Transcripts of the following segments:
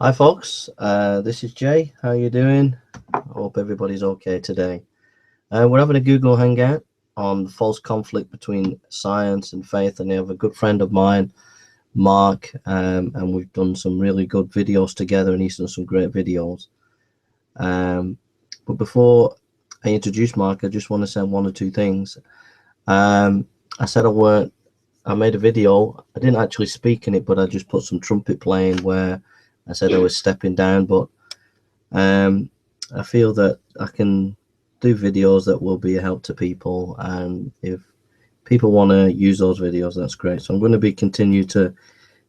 Hi folks, this is Jay. How you doing? I hope everybody's okay today. We're having a Google Hangout on false conflict between science and faith, and I have a good friend of mine, Mark, and we've done some really good videos together, and he's done some great videos. But before I introduce Mark, I just want to say one or two things. I said I made a video. I didn't actually speak in it, but I just put some trumpet playing where I said I was stepping down, but I feel that I can do videos that will be a help to people, and if people want to use those videos, that's great. So I'm going to be continue to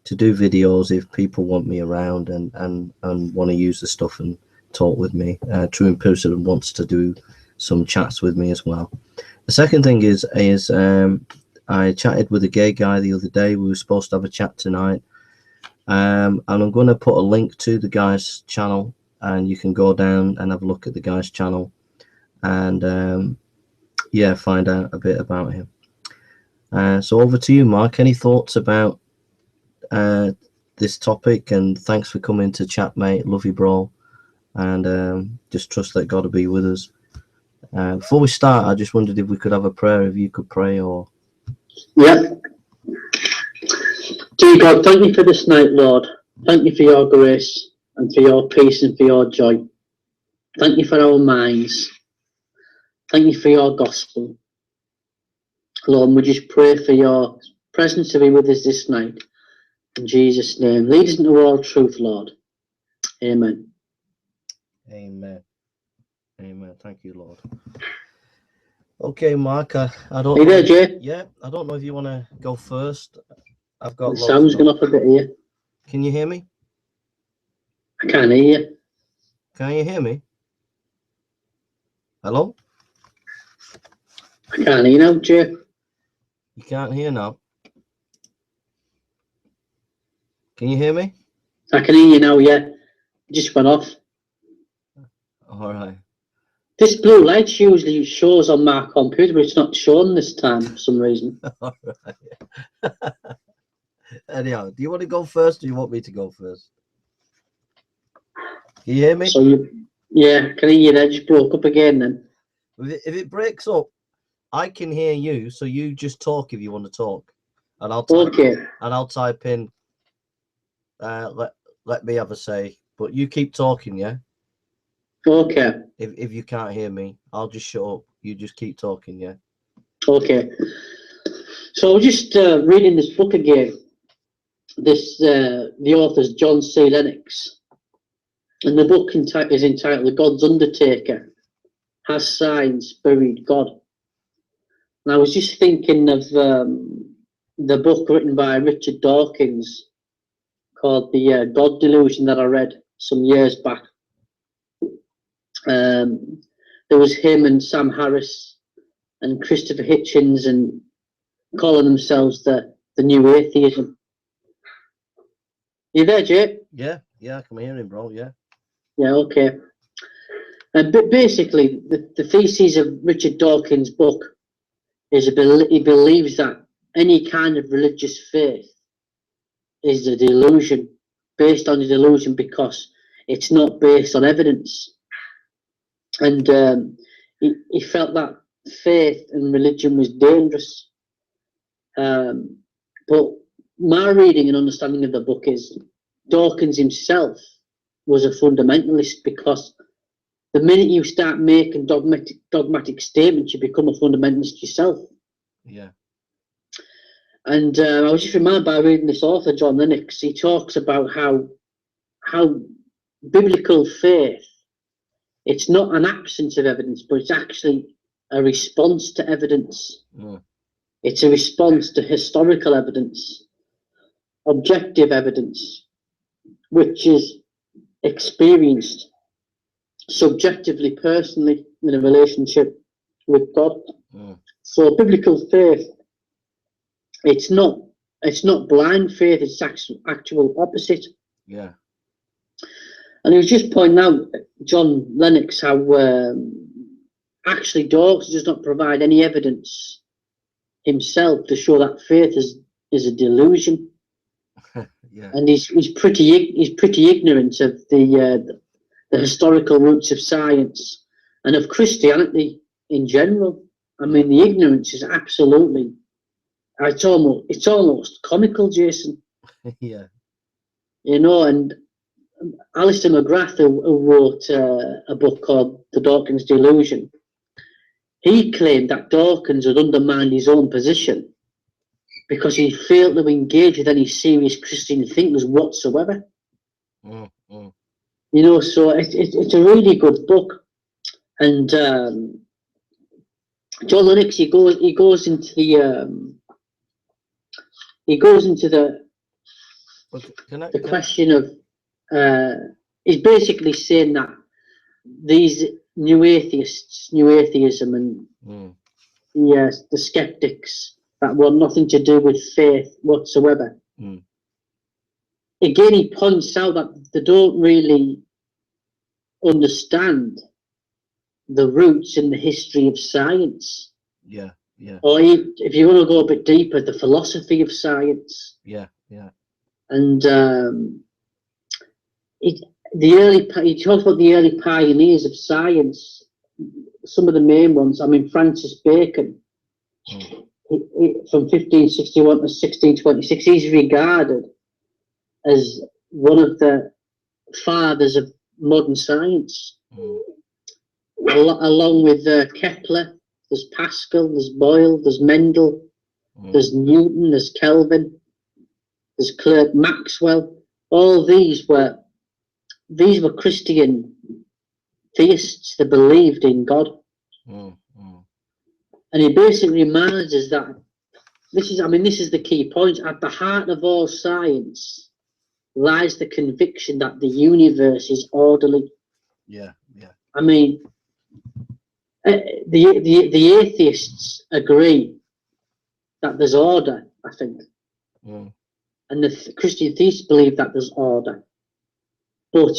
do videos if people want me around and want to use the stuff and talk with me. True in Person wants to do some chats with me as well. The second thing is I chatted with a gay guy the other day. We were supposed to have a chat tonight. And I'm going to put a link to the guy's channel, and you can go down and have a look at the guy's channel and yeah, find out a bit about him. So over to you, Mark. Any thoughts about this topic? And thanks for coming to chat, mate. Love you, bro. And just trust that God will be with us. Before we start, I just wondered if we could have a prayer, if you could pray. Or yeah. Dear God, thank you for this night, Lord. Thank you for your grace and for your peace and for your joy. Thank you for our minds. Thank you for your gospel. Lord, we just pray for your presence to be with us this night. In Jesus' name, lead us into all truth, Lord. Amen. Amen. Amen. Thank you, Lord. Okay, Mark. I don't. Are you there, Jay? Yeah, I don't know if you want to go first. I've got. The sound's gone off a bit here. Can you hear me? I can't hear you. Can you hear me? Hello? I can't hear you now, Jay. You can't hear now. Can you hear me? I can hear you now, yeah. It just went off. All right. This blue light usually shows on my computer, but it's not showing this time for some reason. All right. Anyhow, do you want to go first, or do you want me to go first? Can you hear me? So yeah, can hear you there. Just broke up again then. If it breaks up, I can hear you, so you just talk if you want to talk, and I'll type in. Let me have a say, but you keep talking, yeah. Okay. If you can't hear me, I'll just shut up. You just keep talking, yeah. Okay. So I was just reading this book again. The author's John C. Lennox, and the book is entitled "The God's Undertaker: Has Science Buried God?" And I was just thinking of the book written by Richard Dawkins called "The God Delusion" that I read some years back. There was him and Sam Harris and Christopher Hitchens, and calling themselves the New Atheism. You there, Jay? Yeah, I can hear him, bro. Yeah. Yeah, okay. But basically, the thesis of Richard Dawkins' book is he believes that any kind of religious faith is a delusion, based on a delusion because it's not based on evidence. And he felt that faith and religion was dangerous. But my reading and understanding of the book is Dawkins himself was a fundamentalist, because the minute you start making dogmatic statements, you become a fundamentalist yourself. Yeah. And I was just reminded by reading this author, John Lennox. He talks about how biblical faith, it's not an absence of evidence, but it's actually a response to evidence. Mm. It's a response to historical evidence, objective evidence, which is experienced subjectively, personally, in a relationship with God. Mm. So biblical faith, it's not blind faith, it's actual opposite. Yeah. And he was just pointing out, John Lennox, how actually Dawkins does not provide any evidence himself to show that faith is a delusion. Yeah. And he's pretty ignorant of the historical roots of science and of Christianity in general. I mean, the ignorance is absolutely, it's almost comical, Jason. Yeah. You know, and Alistair McGrath, who wrote a book called The Dawkins Delusion, he claimed that Dawkins had undermined his own position because he failed to engage with any serious Christian thinkers whatsoever. Mm, mm. You know, so it's a really good book. And John Lennox, he goes into the question of he's basically saying that these new atheism, and the skeptics that want nothing to do with faith whatsoever. Again, he points out that they don't really understand the roots in the history of science. Yeah, yeah. Or if you want to go a bit deeper, the philosophy of science. Yeah, yeah. And he talks about the early pioneers of science. Some of the main ones. I mean, Francis Bacon, from 1561 to 1626, he's regarded as one of the fathers of modern science. Along with Kepler, there's Pascal, there's Boyle, there's Mendel, there's Newton, there's Kelvin, there's Clerk Maxwell. All these were Christian theists that believed in God. And he basically reminds us that this is the key point. At the heart of all science lies the conviction that the universe is orderly. Yeah, yeah. I mean, the atheists agree that there's order, I think. And the Christian theists believe that there's order. But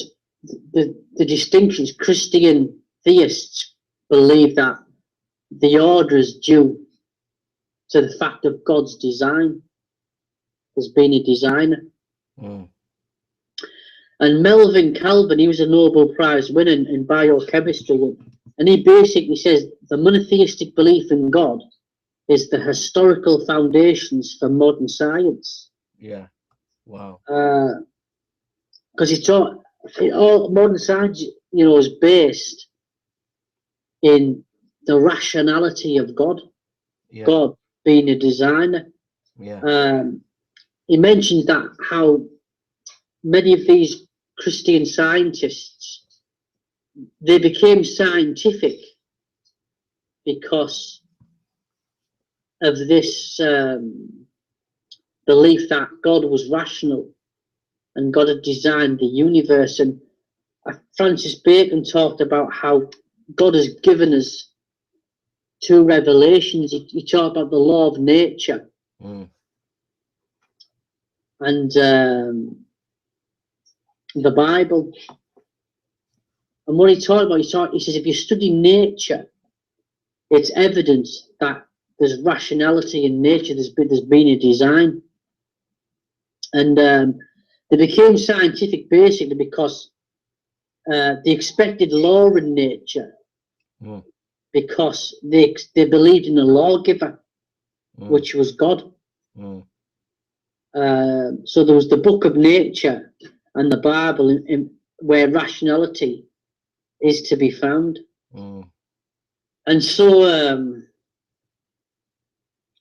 the distinction is Christian theists believe that the order is due to the fact of God's design. There's been a designer. And Melvin Calvin, he was a Nobel Prize winner in biochemistry, and he basically says the monotheistic belief in God is the historical foundations for modern science. Yeah. Wow. Because all modern science, is based in the rationality of God. Yeah. God being a designer. Yeah. He mentions that how many of these Christian scientists, they became scientific because of this belief that God was rational and God had designed the universe. And Francis Bacon talked about how God has given us two revelations. He talked about the law of nature and the Bible. And what he talked about, he says, if you study nature, it's evidence that there's rationality in nature. There's been a design, and they became scientific basically because they expected law in nature, because they believed in a lawgiver, which was God. So there was the book of nature and the Bible where rationality is to be found. And so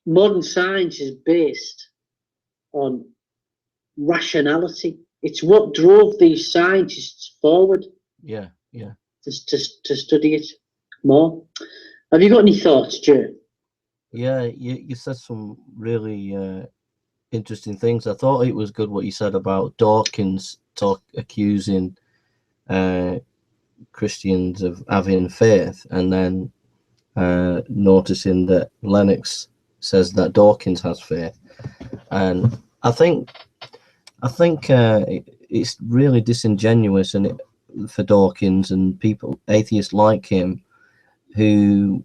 modern science is based on rationality. It's what drove these scientists forward. Yeah, yeah. To study it more. Have you got any thoughts, Joe? Yeah, you said some really interesting things. I thought it was good what you said about Dawkins accusing Christians of having faith, and then noticing that Lennox says that Dawkins has faith. And I think it's really disingenuous for Dawkins and people, atheists like him, who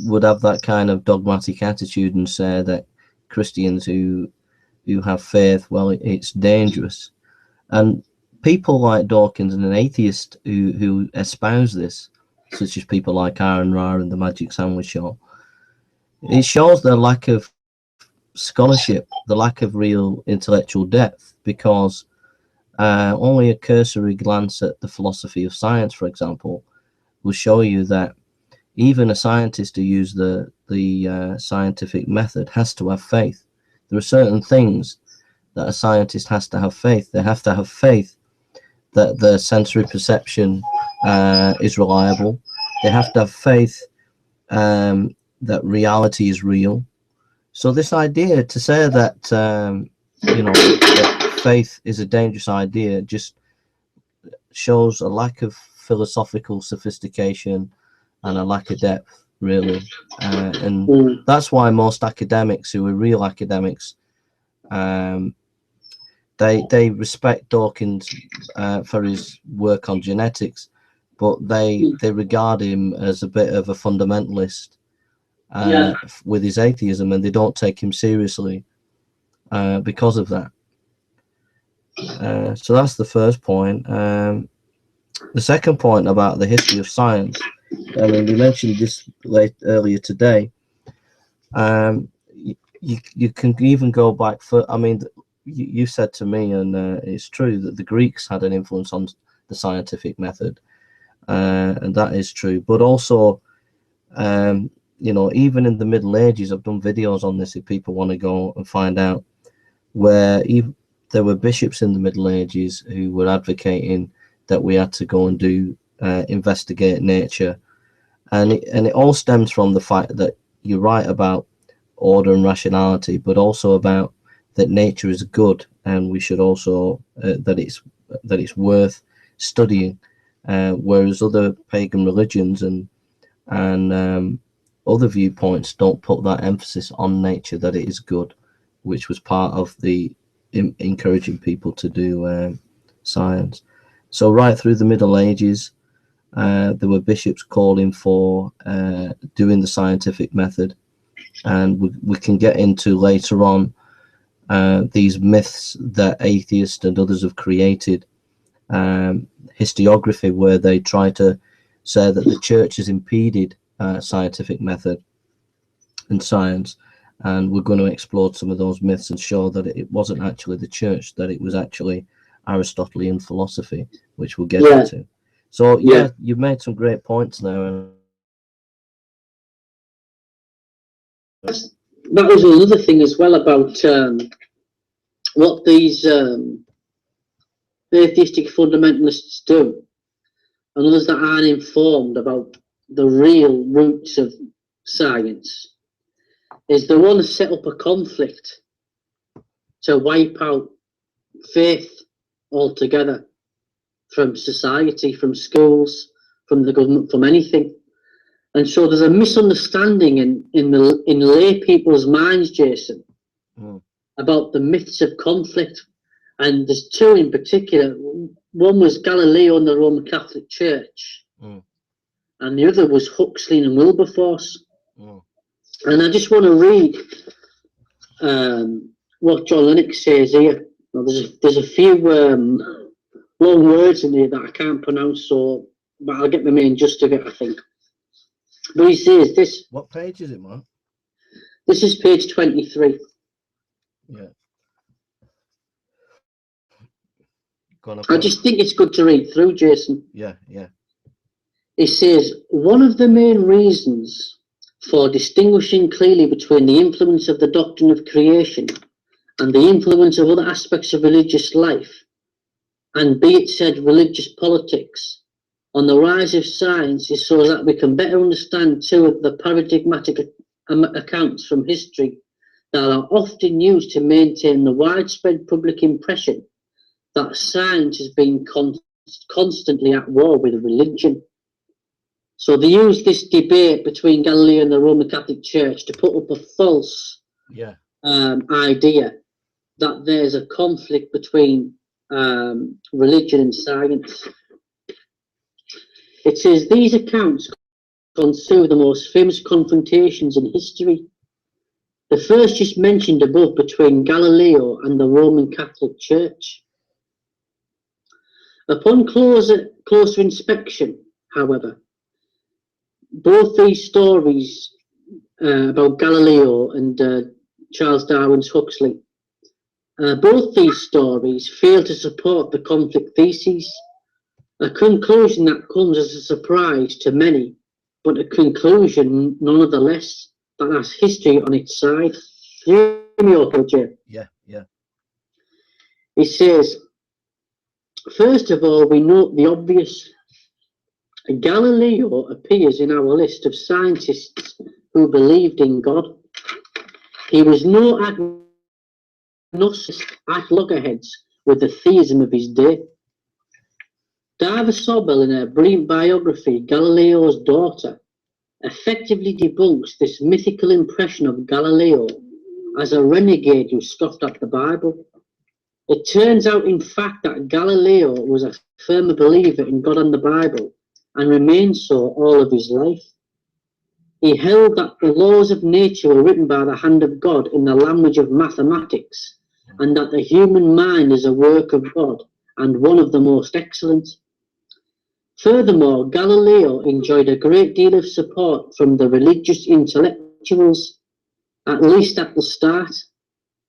would have that kind of dogmatic attitude and say that Christians who who have faith, well, it's dangerous. And people like Dawkins and an atheist who espouse this, such as people like Aaron Ra and the Magic Sandwich Show, it shows the lack of scholarship, the lack of real intellectual depth, because only a cursory glance at the philosophy of science, for example, will show you that even a scientist who uses the scientific method has to have faith. There are certain things that a scientist has to have faith. They have to have faith that the sensory perception is reliable. They have to have faith that reality is real. So this idea to say that that faith is a dangerous idea just shows a lack of philosophical sophistication and a lack of depth, really. And that's why most academics who are real academics, they respect Dawkins for his work on genetics, but they regard him as a bit of a fundamentalist with his atheism, and they don't take him seriously because of that. So that's the first point. The second point about the history of science, I mean, we mentioned this earlier today. You can even go back for, I mean, you said to me, and it's true, that the Greeks had an influence on the scientific method, and that is true. But also, even in the Middle Ages, I've done videos on this if people want to go and find out, where there were bishops in the Middle Ages who were advocating that we had to go and investigate nature, and it all stems from the fact that you're right about order and rationality, but also about that nature is good, and we should also that it's worth studying, whereas other pagan religions and other viewpoints don't put that emphasis on nature, that it is good, which was part of the encouraging people to do science. So right through the Middle Ages, there were bishops calling for doing the scientific method, and we can get into later on these myths that atheists and others have created, historiography, where they try to say that the church has impeded scientific method and science, and we're going to explore some of those myths and show that it wasn't actually the church, that it was actually Aristotelian philosophy, which we'll get into. So you've made some great points there. That was another thing as well about what these atheistic fundamentalists do, and others that aren't informed about the real roots of science, is they want to set up a conflict to wipe out faith altogether from society, from schools, from the government, from anything. And so there's a misunderstanding in lay people's minds, Jason, about the myths of conflict. And there's two in particular. One was Galileo and the Roman Catholic Church, and the other was Huxley and Wilberforce. And I just want to read what John Lennox says here. Now, there's a few long words in here that I can't pronounce, but I'll get the main gist of it, I think. But he says this. What page is it, Mark? This is page 23. Yeah. I just think it's good to read through, Jason. Yeah. He says, one of the main reasons for distinguishing clearly between the influence of the doctrine of creation and the influence of other aspects of religious life, and be it said religious politics, on the rise of science is so that we can better understand two of the paradigmatic accounts from history that are often used to maintain the widespread public impression that science has been constantly at war with religion. So they use this debate between Galileo and the Roman Catholic Church to put up a false idea that there's a conflict between religion and science. It says these accounts consider the most famous confrontations in history. The The first is mentioned above between Galileo and the Roman Catholic Church. Upon closer inspection, however, both these stories about Galileo and Charles Darwin's Huxley, both these stories fail to support the conflict theses, a conclusion that comes as a surprise to many, but a conclusion nonetheless that has history on its side. Do you hear me okay, Jay? Yeah. It says, first of all, we note the obvious. Galileo appears in our list of scientists who believed in God. He was no agnostic at loggerheads with the theism of his day. Dava Sobel, in her brilliant biography, Galileo's Daughter, effectively debunks this mythical impression of Galileo as a renegade who scoffed at the Bible. It turns out, in fact, that Galileo was a firm believer in God and the Bible, and remained so all of his life. He held that the laws of nature were written by the hand of God in the language of mathematics, and that the human mind is a work of God, and one of the most excellent. Furthermore, Galileo enjoyed a great deal of support from the religious intellectuals, at least at the start.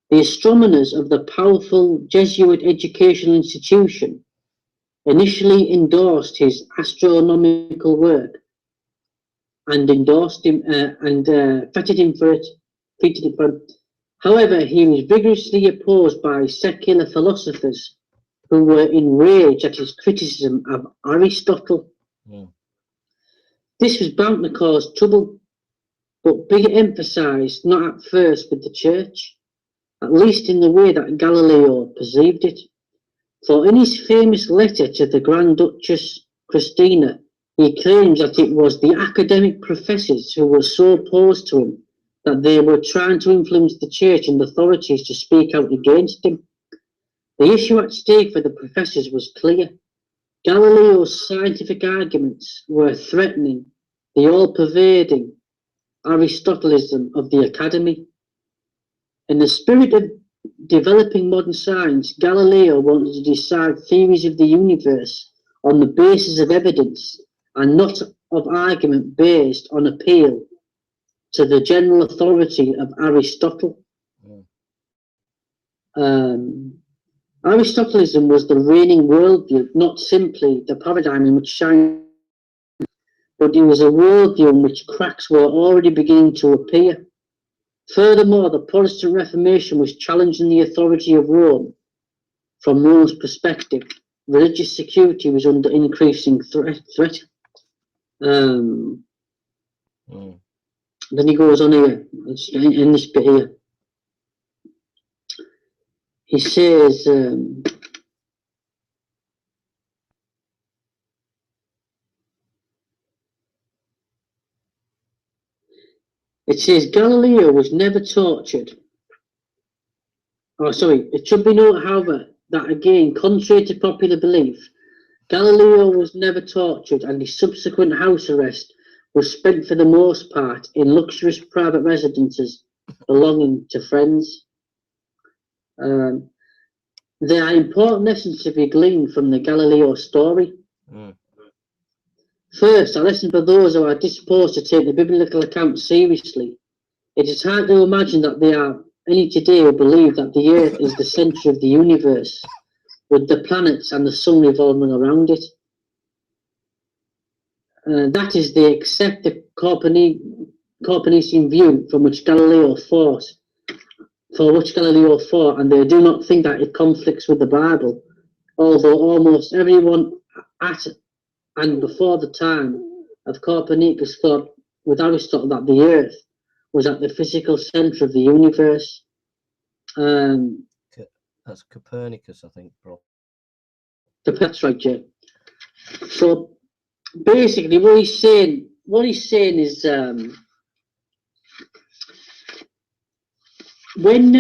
The astronomers of the powerful Jesuit educational institution initially endorsed his astronomical work and endorsed him feted him for it. However, he was vigorously opposed by secular philosophers who were enraged at his criticism of Aristotle. This was bound to cause trouble, but be emphasized not at first with the church, at least in the way that Galileo perceived it. For in his famous letter to the Grand Duchess Christina, he claims that it was the academic professors who were so opposed to him that they were trying to influence the church and authorities to speak out against him. The issue at stake for the professors was clear. Galileo's scientific arguments were threatening the all-pervading Aristotelism of the academy. In the spirit of developing modern science, Galileo wanted to decide theories of the universe on the basis of evidence and not of argument based on appeal to the general authority of Aristotle. Aristotelism was the reigning worldview, not simply the paradigm in which science, but it was a worldview in which cracks were already beginning to appear. Furthermore, the Protestant Reformation was challenging the authority of Rome. From Rome's perspective, religious security was under increasing threat. Then he goes on here, in this bit here. He says, it says Galileo was never tortured. It should be noted, however, that again, contrary to popular belief, Galileo was never tortured, and his subsequent house arrest was spent for the most part in luxurious private residences belonging to friends. There are important lessons to be gleaned from the Galileo story. First, a lesson for those who are disposed to take the biblical account seriously. It is hard to imagine that there are any today who believe that the Earth is the centre of the universe, with the planets and the sun revolving around it. That is, they accept the Copernican view for which Galileo fought, and they do not think that it conflicts with the Bible, although almost everyone at and before the time of Copernicus thought with Aristotle that the Earth was at the physical centre of the universe. That's Copernicus, I think, bro. That's right, Jay. So basically, what he's saying is, when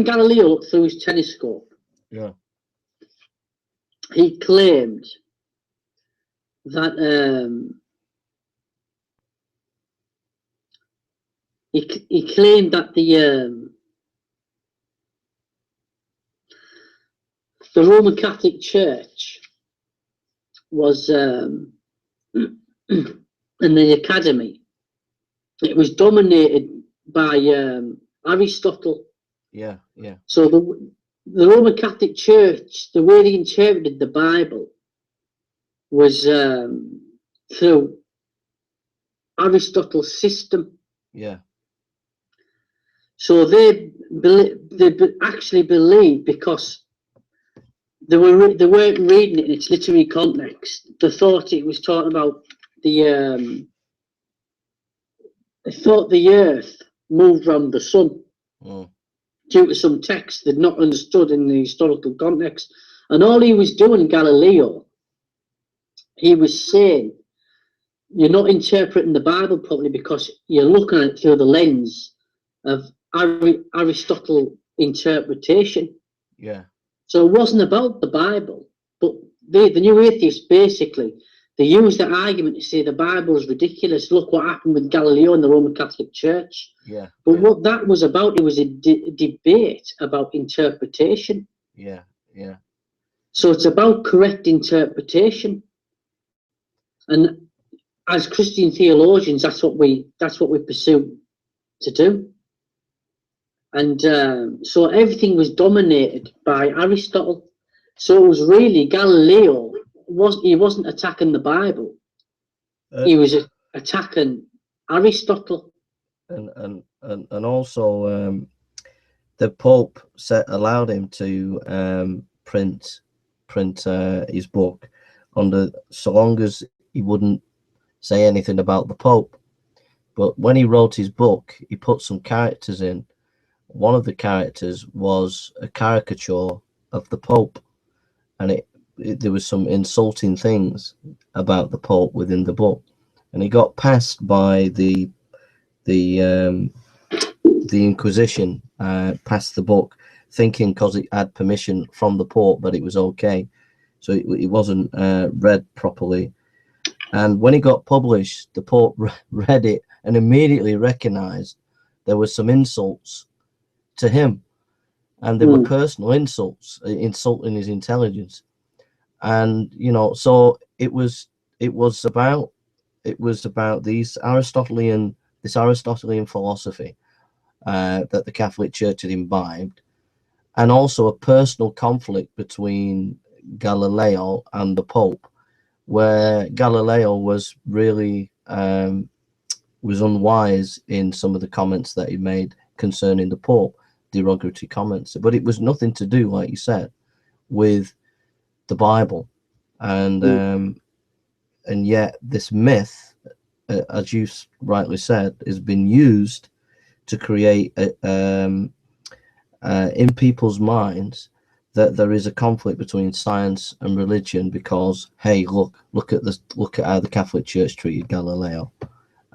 Galileo looked through his telescope, he claimed that he claimed that the Roman Catholic Church was and the academy, it was dominated by Aristotle. Yeah, yeah. So the Roman Catholic Church, the way they interpreted the Bible was through Aristotle's system. Yeah. So they actually believed, because they weren't reading it in its literary context. They thought it was talking about they thought the Earth moved around the sun due to some text they'd not understood in the historical context. And all he was doing, Galileo, he was saying, you're not interpreting the Bible properly because you're looking at it through the lens of Aristotle interpretation. Yeah. So it wasn't about the Bible, but the new atheists, basically, they use that argument to say the Bible is ridiculous. Look what happened with Galileo and the Roman Catholic Church. Yeah. But what that was about, it was a debate about interpretation. Yeah. Yeah. So it's about correct interpretation. And as Christian theologians, that's what we pursue to do. And so everything was dominated by Aristotle. So it was really Galileo. He wasn't attacking the Bible. He was attacking Aristotle. And also the Pope allowed him to print his book so long as he wouldn't say anything about the Pope. But when he wrote his book, he put some characters in. One of the characters was a caricature of the Pope, and there was some insulting things about the Pope within the book, and it got passed by the Inquisition, passed the book, thinking because it had permission from the Pope that it was okay. So it wasn't read properly. And when it got published, the Pope read it and immediately recognized there were some insults to him, and they were personal insults, insulting his intelligence. And so it was about this Aristotelian philosophy that the Catholic Church had imbibed, and also a personal conflict between Galileo and the Pope, where Galileo was really was unwise in some of the comments that he made concerning the Pope, derogatory comments. But it was nothing to do, like you said, with the Bible. And yet this myth, as you rightly said, has been used to create in people's minds that there is a conflict between science and religion, because hey, look at how the Catholic Church treated Galileo,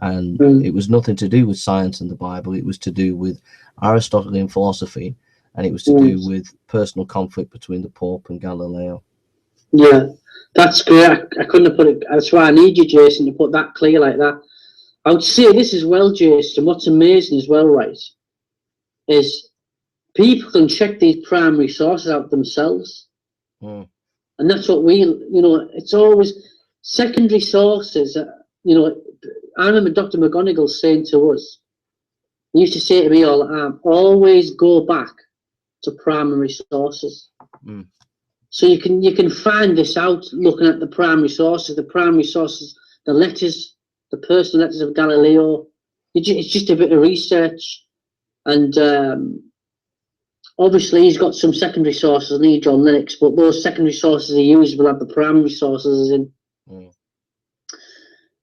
and it was nothing to do with science and the Bible. It was to do with Aristotelian philosophy, and it was to do with personal conflict between the Pope and Galileo. Yeah, that's great. I couldn't have put it. That's why I need you, Jason, to put that clear like that. I would say this as well, Jason. What's amazing as well, right, is people can check these primary sources out themselves. And that's what it's always secondary sources. I remember Dr. McGonigal saying to us, he used to say to me all the time, always go back to primary sources. So you can find this out looking at the primary sources, the letters, the personal letters of Galileo. It's just a bit of research. And obviously he's got some secondary sources, and John Lennox, but those secondary sources he used will have the primary sources in.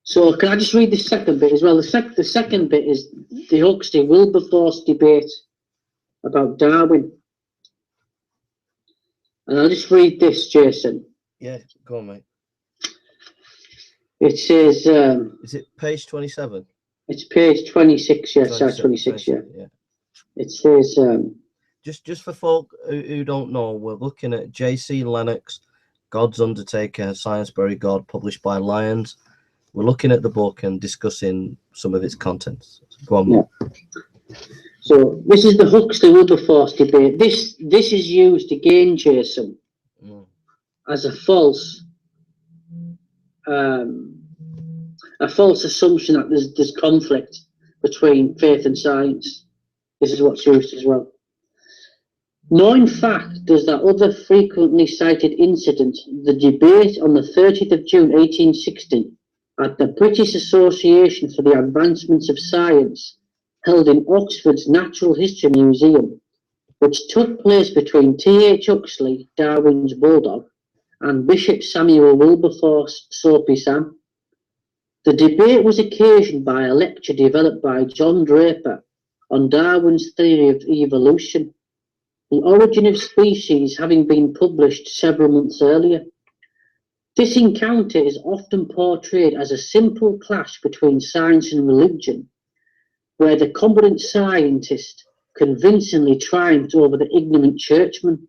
So can I just read the second bit as well? The second bit is the Huxley-Wilberforce debate about Darwin. And I'll just read this, Jason. Yeah, go on, mate. It says... is it page 27? It's page 26, yes, 26, yeah. It says... Just for folk who don't know, we're looking at J.C. Lennox, God's Undertaker, Science-Bury God, published by Lyons. We're looking at the book and discussing some of its contents. Go on. Yeah. So this is the Huxley-Wilberforce debate. This is used again, Jason, as a false assumption that there's conflict between faith and science. This is what's used as well. Nor in fact does that other frequently cited incident, the debate on the 30th of June 1860 at the British Association for the Advancement of Science, held in Oxford's Natural History Museum, which took place between T.H. Huxley, Darwin's bulldog, and Bishop Samuel Wilberforce, Soapy Sam. The debate was occasioned by a lecture developed by John Draper on Darwin's theory of evolution, The Origin of Species having been published several months earlier. This encounter is often portrayed as a simple clash between science and religion, where the competent scientist convincingly triumphed over the ignorant churchman.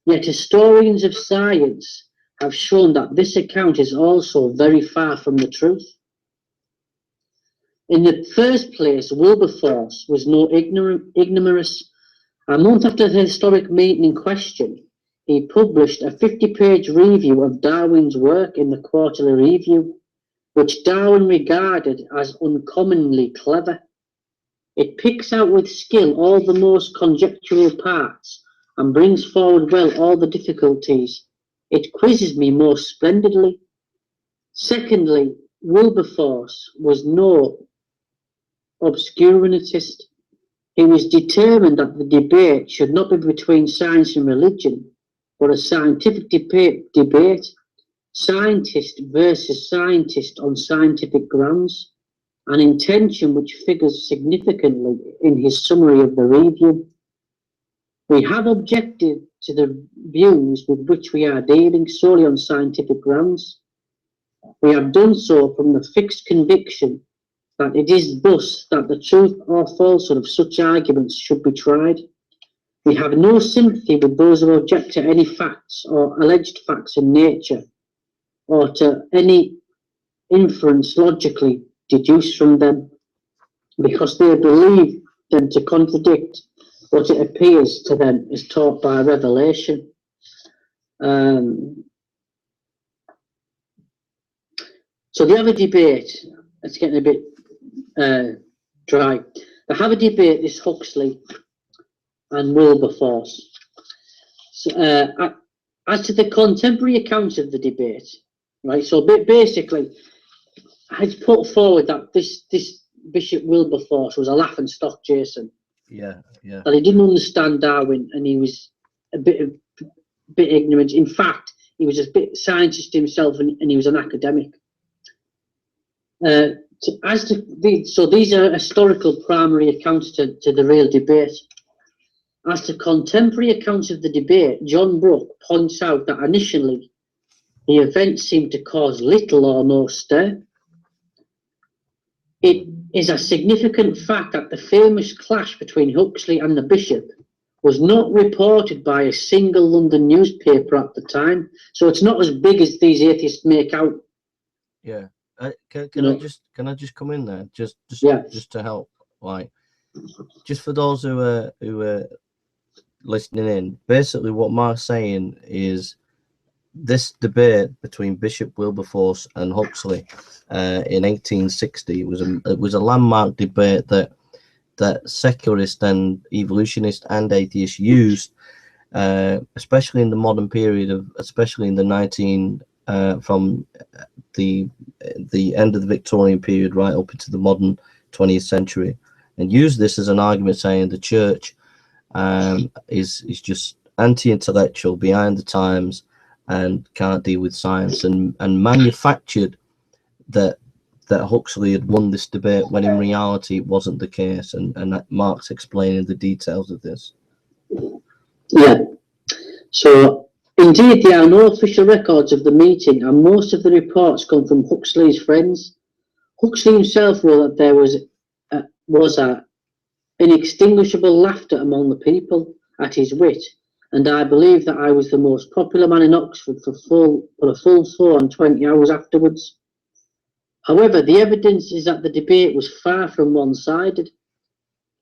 Yet historians of science have shown that this account is also very far from the truth. In the first place, Wilberforce was no ignoramus. A month after the historic meeting in question, he published a 50-page review of Darwin's work in the Quarterly Review, which Darwin regarded as uncommonly clever. It picks out with skill all the most conjectural parts and brings forward well all the difficulties. It quizzes me most splendidly. Secondly, Wilberforce was no obscurantist. He was determined that the debate should not be between science and religion, but a scientific debate, scientist versus scientist on scientific grounds, an intention which figures significantly in his summary of the review. We have objected to the views with which we are dealing solely on scientific grounds. We have done so from the fixed conviction that it is thus that the truth or falsehood of such arguments should be tried. We have no sympathy with those who object to any facts or alleged facts in nature, or to any inference logically deduced from them, because they believe them to contradict what it appears to them is taught by revelation. So they have a debate. It's getting a bit dry. They have a debate, this Huxley and Wilberforce. So, as to the contemporary account of the debate, right? So basically, I'd put forward that this Bishop Wilberforce was a laughing stock, Jason. Yeah. That he didn't understand Darwin, and he was a bit ignorant. In fact, he was a bit scientist himself, and he was an academic. So these are historical primary accounts to the real debate. As to contemporary accounts of the debate, John Brooke points out that initially the event seemed to cause little or no stir. It is a significant fact that the famous clash between Huxley and the bishop was not reported by a single London newspaper at the time, so it's not as big as these atheists make out. Yeah. Can I just come in there just to help, like, just for those who are listening in. Basically, what Mark's saying is this debate between Bishop Wilberforce and Huxley in 1860 was a landmark debate that secularists and evolutionists and atheists used, especially in the modern period especially in the from the end of the Victorian period right up into the modern 20th century, and used this as an argument saying the church is just anti-intellectual, behind the times, and can't deal with science, and manufactured that Huxley had won this debate when in reality it wasn't the case, and that Mark's explaining the details of this. Yeah. So indeed there are no official records of the meeting, and most of the reports come from Huxley's friends. Huxley himself wrote that there was a inextinguishable laughter among the people at his wit, and I believe that I was the most popular man in Oxford for a full 4 and 20 hours afterwards. However, the evidence is that the debate was far from one-sided.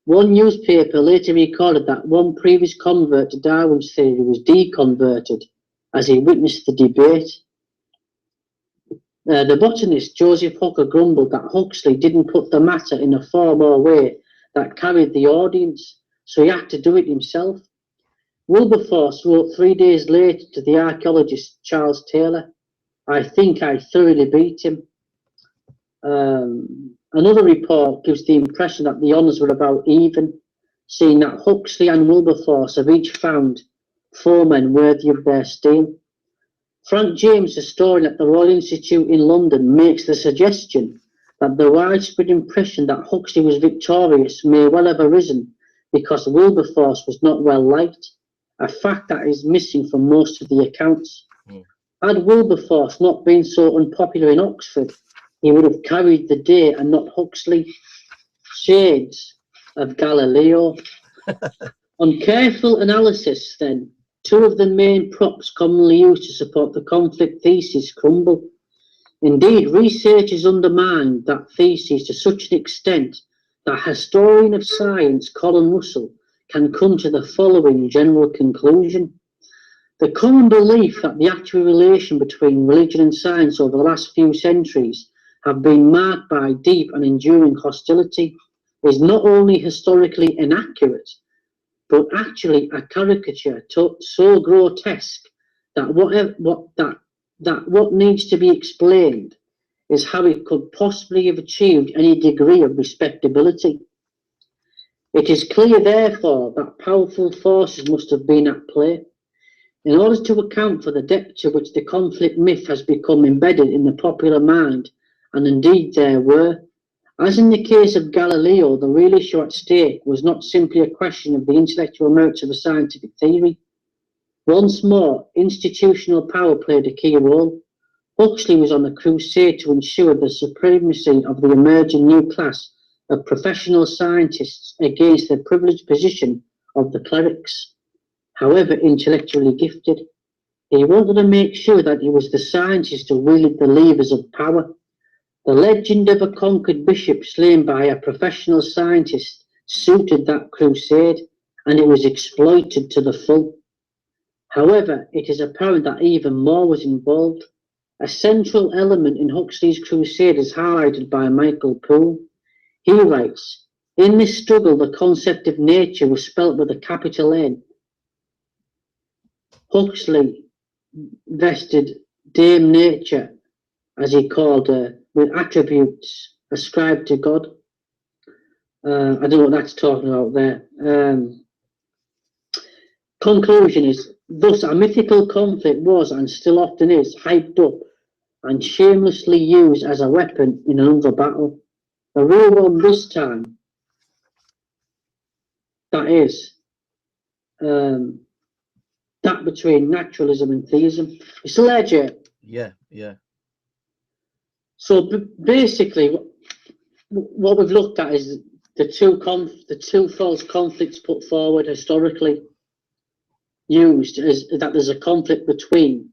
One newspaper later recorded that one previous convert to Darwin's theory was deconverted as he witnessed the debate. The botanist Joseph Hooker grumbled that Huxley didn't put the matter in a form or way that carried the audience, so he had to do it himself. Wilberforce wrote 3 days later to the archaeologist Charles Taylor, "I think I thoroughly beat him." Another report gives the impression that the honours were about even, seeing that Huxley and Wilberforce have each found 4 men worthy of their steel. Frank James, historian at the Royal Institute in London, makes the suggestion that the widespread impression that Huxley was victorious may well have arisen because Wilberforce was not well liked, a fact that is missing from most of the accounts. Had Wilberforce not been so unpopular in Oxford, he would have carried the day and not Huxley. Shades of Galileo. On careful analysis, then, 2 of the main props commonly used to support the conflict thesis crumble. Indeed, researchers undermined that thesis to such an extent that historian of science Colin Russell can come to the following general conclusion. The common belief that the actual relation between religion and science over the last few centuries have been marked by deep and enduring hostility is not only historically inaccurate, but actually a caricature so grotesque that what needs to be explained is how it could possibly have achieved any degree of respectability. It is clear, therefore, that powerful forces must have been at play. In order to account for the depth to which the conflict myth has become embedded in the popular mind, and indeed there were, as in the case of Galileo, the real issue at stake was not simply a question of the intellectual merits of a scientific theory. Once more, institutional power played a key role. Huxley was on a crusade to ensure the supremacy of the emerging new class of professional scientists against the privileged position of the clerics, however intellectually gifted. He wanted to make sure that it was the scientists who wielded the levers of power. The legend of a conquered bishop slain by a professional scientist suited that crusade, and it was exploited to the full. However, it is apparent that even more was involved. A central element in Huxley's crusade is highlighted by Michael Poole. He writes, "In this struggle, the concept of nature was spelt with a capital N. Huxley vested Dame Nature, as he called her, with attributes ascribed to God." I don't know what that's talking about there. Conclusion is, thus a mythical conflict was and still often is hyped up and shamelessly used as a weapon in another battle. The real one this time, that is, that between naturalism and theism. You still there, Jay? Yeah, yeah. So basically, what we've looked at is the two false conflicts put forward historically, used as that there's a conflict between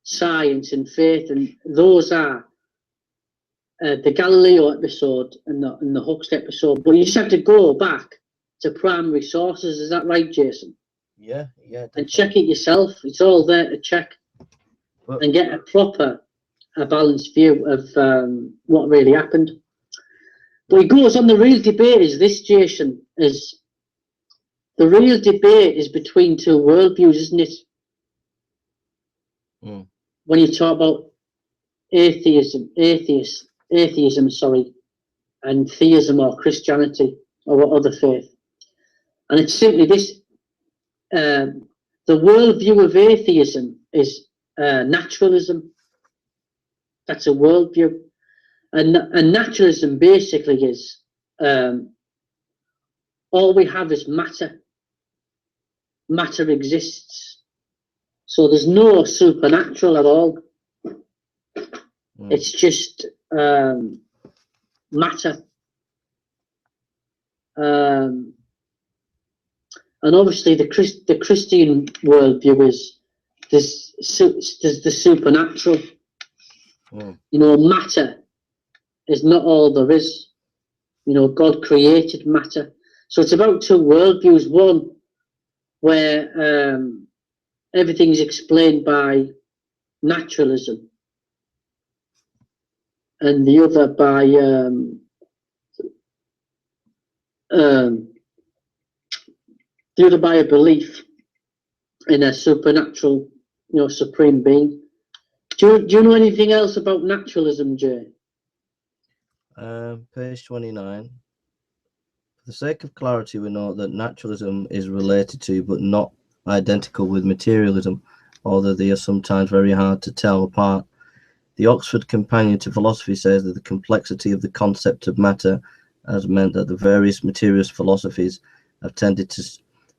science and faith, and those are the Galileo episode and the Huxley episode. But you just have to go back to primary sources. Is that right, Jason? Yeah, yeah. Definitely. And check it yourself. It's all there to check and get a balanced view of what really happened. But he goes on, the real debate is this, Jason, is the real debate is between 2 worldviews, isn't it? When you talk about atheism, and theism or Christianity or what other faith. And it's simply this, the worldview of atheism is naturalism. That's a worldview. And naturalism basically is all we have is matter. Matter exists. So there's no supernatural at all. It's just matter. And obviously the Christian worldview is there's the supernatural. You know, matter is not all there is. You know, God created matter. So it's about two worldviews. One where everything's explained by naturalism, and the other by a belief in a supernatural, you know, supreme being. Do you know anything else about naturalism, Jay? Page 29. For the sake of clarity, we note that naturalism is related to, but not identical with, materialism, although they are sometimes very hard to tell apart. The Oxford Companion to Philosophy says that the complexity of the concept of matter has meant that the various materialist philosophies have tended to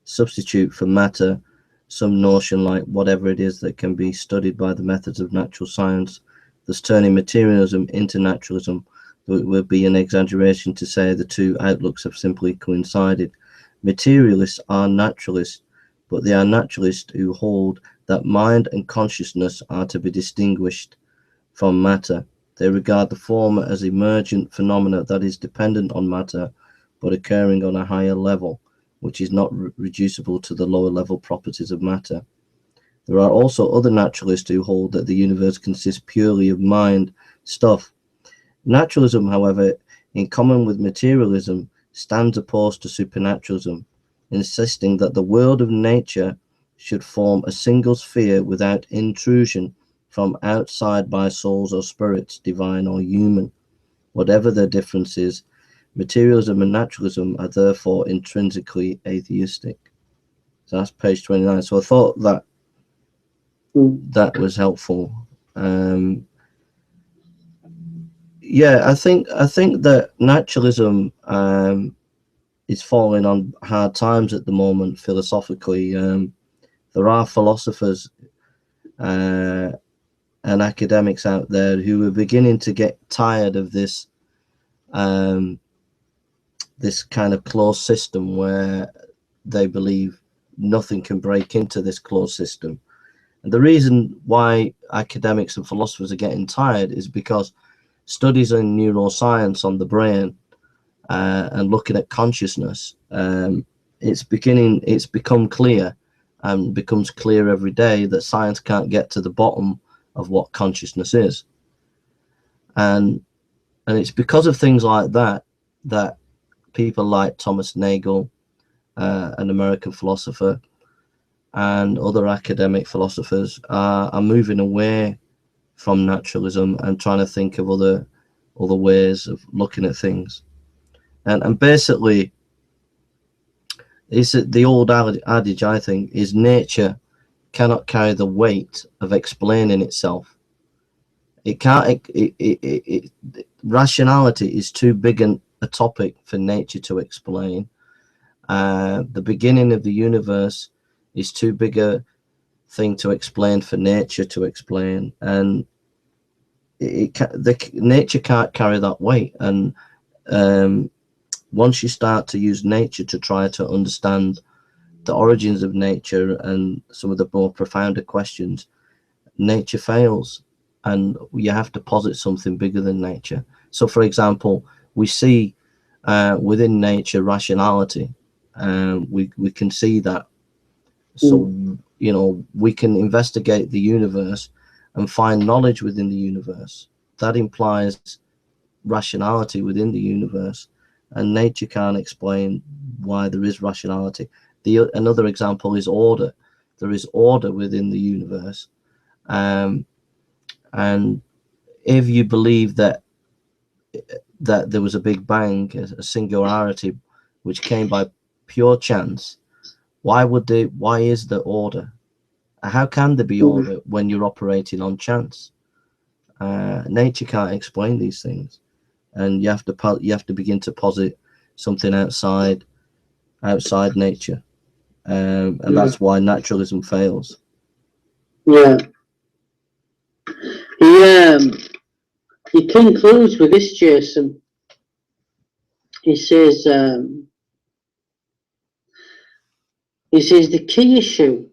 substitute for matter some notion like whatever it is that can be studied by the methods of natural science, thus turning materialism into naturalism. It would be an exaggeration to say the two outlooks have simply coincided. Materialists are naturalists, but they are naturalists who hold that mind and consciousness are to be distinguished from matter. They regard the former as emergent phenomena that is dependent on matter, but occurring on a higher level, which is not reducible to the lower level properties of matter. There are also other naturalists who hold that the universe consists purely of mind, stuff. Naturalism, however, in common with materialism, stands opposed to supernaturalism, insisting that the world of nature should form a single sphere without intrusion from outside by souls or spirits, divine or human. Whatever their differences, materialism and naturalism are therefore intrinsically atheistic. So that's page 29. So I thought that that was helpful. Yeah, I think that naturalism is falling on hard times at the moment philosophically. There are philosophers and academics out there who are beginning to get tired of this this kind of closed system where they believe nothing can break into this closed system. And the reason why academics and philosophers are getting tired is because studies in neuroscience on the brain and looking at consciousness, it's become clear and becomes clear every day that science can't get to the bottom of what consciousness is. And it's because of things like that that people like Thomas Nagel, an American philosopher, and other academic philosophers are moving away from naturalism and trying to think of other ways of looking at things. And basically, it's the old adage, I think, is nature cannot carry the weight of explaining itself. It can't. Rationality is too big a topic for nature to explain. The beginning of the universe is too big a thing to explain for nature to explain, and nature can't carry that weight. And once you start to use nature to try to understand the origins of nature and some of the more profounder questions, nature fails, and you have to posit something bigger than nature. So, for example, we see within nature rationality. We can see that. So, you know, we can investigate the universe and find knowledge within the universe. That implies rationality within the universe, and nature can't explain why there is rationality. Another example is order. There is order within the universe, and if you believe that there was a big bang, a singularity, which came by pure chance, why is there order? How can there be order when you're operating on chance? Nature can't explain these things, and you have to begin to posit something outside nature, and that's why naturalism fails. Yeah. He concludes with this, Jason. He says the key issue